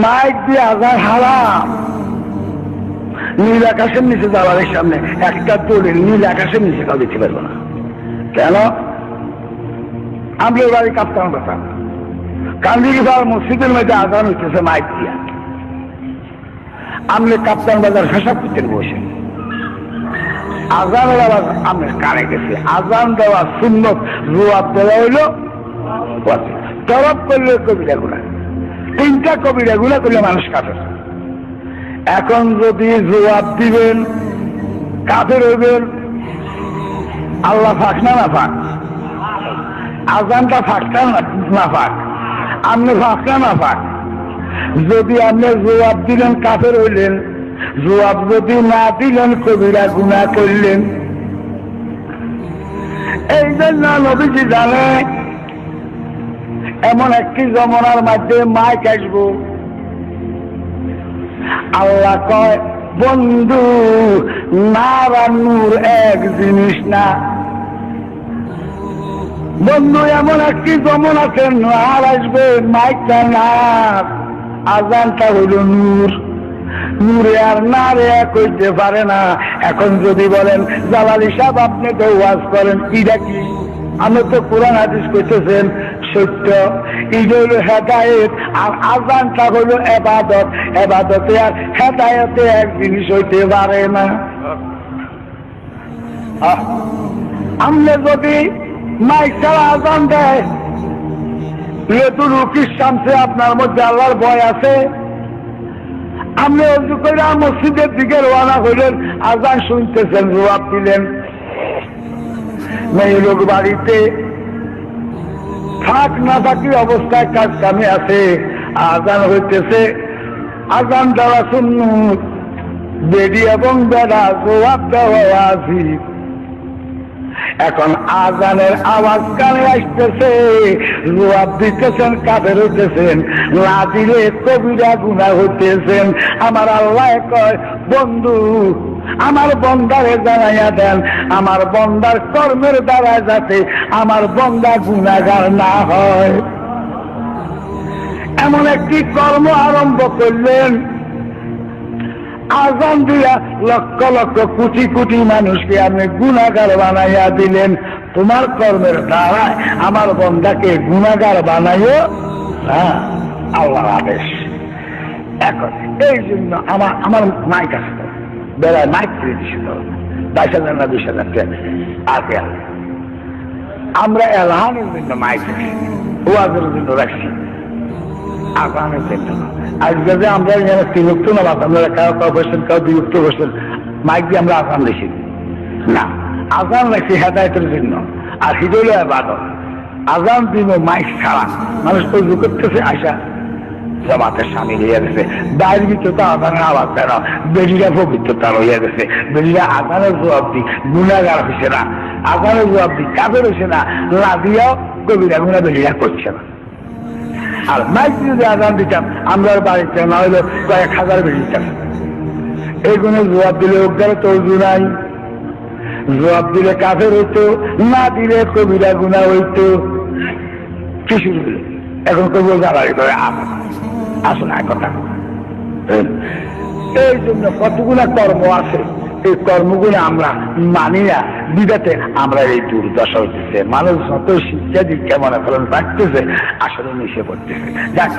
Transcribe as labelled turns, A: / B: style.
A: Mic দিয়ে আজান হারাম। নীল আকাশের নিচে দালালের সামনে একটা দলিল নীল আকাশের নিচে কাউ দিতে পারবো না। কেন? আমাদের বাড়ি কাপ্তান কথা কান্দিগি মসজিদের মধ্যে আজান হইতেছে মাইক দিয়া। আমি কাপ্তান বাজার হিসাব করতে বসে আজানের আবার আমি কানে গেছি। আজান দেওয়া সুন্নত, জবাব দেওয়া হইল তরফ করলে কবিরা গুণা। তিনটা কবিরা গুণা করলে মানুষ কাফের। এখন যদি জবাব দিবেন কাফের হইবেন, আল্লাহ ফাঁক না না ফাঁক? আজানটা ফাঁকটা না ফাঁক? আপনি ফাঁক না ফাঁক? যদি আপনি জবাব দিলেন কাফের হইলেন, জবাব যদি না দিলেন কবিরা গুনাহ করলেন। এই জন্য নবীজি জানে এমন একটি জমানার মধ্যে মাইক আসবো, আল্লাহ কয় বন্ধু নার আর নূর এক জিনিস না। বন্ধু এমন একটি জমন আছে নার আসবে, মাইকটা নার, আজানটা হইল নূর। নূরে আর নারে এক হইতে পারে না। এখন যদি বলেন জালালি সাহেব আপনি তো ওয়াজ করেন, ইটা কি? আমি তো কোরআন হাদিস কইতেছেন সত্য, এটা হইল হেদায়েত আর আজানটা হইল এবাদত। এবাদতে আর হেদায়েতে এক জিনিস হইতে পারে না। আমনে যদি মাইক ছাড়া আজান দেয়, লেতুর রুকির সামনে আপনার মধ্যে আল্লাহর ভয় আছে? আপনি অজু করে মসজিদের দিকে রওনা হইলেন, আজান শুনতেছেন, জবাব দিলেন। মেয়ে লোক বাড়িতে থাক না থাকি অবস্থায় কাজ কামে আছে, আজান হইতেছে, আজান দেওয়া সুন্নত, বেডি এবং বেড়া জবাব দেওয়া ওয়াজিব। এখন আজানের আওয়াজ কানে আসতেছে, জবাব দিতেছেন কাফের হইতেছেন, না দিলে কবিরা গুনাহ হইতেছেন। আমার আল্লাহ কয় বন্ধু আমার বন্দারে জানাইয়া দেন, আমার বন্দার কর্মের দ্বারা যাতে আমার বন্দা গুনাহগার না হয়। এমন একটি কর্ম আরম্ভ করলেন, আজান দিয়া লক্ষ লক্ষ কোটি কোটি মানুষকে আপনি গুনাহগার বানাইয়া দিলেন। তোমার কর্মের দ্বারা আমার বন্দাকে গুনাহগার বানাইও না, আল্লাহর আদেশ। এখন এই জন্য আমার মাইক আসতো, বেড়ায় মাইক করে দিছিল 10,000 না 20,000 টাকা। আমরা এলাহানের জন্য মাইক রাখছি, ওয়াজের জন্য রাখছি, আজানের জন্য। আজকে যে আমরা এখানে তিনক্ত নামাজ, আপনারা কাউ বসেন, কাউ বিরক্ত বসেন, মাইক দিয়ে আমরা আজান লিখি না। আজান রাখছি হেদায়েতের জন্য, আর হৃদয় ইবাদত। আজান দিব মাইক ছাড়া, মানুষ তো অজু করতেছে আসা জামাতের সামিল হইয়া গেছে। বাইরের ভিতরে তো আজানের আওয়াজ দেয় না, বেরিয়া পবিত্রতা হইয়া গেছে। বেরিয়া আজানের জবাব দি গুনাহগার হয়েছে না, আজানের জবাব দি কাফের হয়েছে না, লাদিয়াও কবিরা গুনাহ বেরিয়া করছে না। আর মাইক যদি আজান দিতাম আমরা বাড়িতে না হইলে কয়েক হাজার বেরিয়ে দিতাম। এইগুলো জবাব দিলে উদ্ধারে তো অজু নাই, জবাব দিলে কাফের হইতো, না দিলে কবিরা গুনাহ হইতো। কি শুরু হলো? এখন কবি জ্বালারি করে আসুন এক কথা। এই জন্য কতগুলা কর্ম আছে, এই কর্মগুলো আমরা মানি না, বিদাতে আমরা এই দুর্দশা হইতেছে। মানুষ যত শিক্ষা দীক্ষা মনে করেন থাকতেছে, আসলে মিশে পড়তেছে। যাক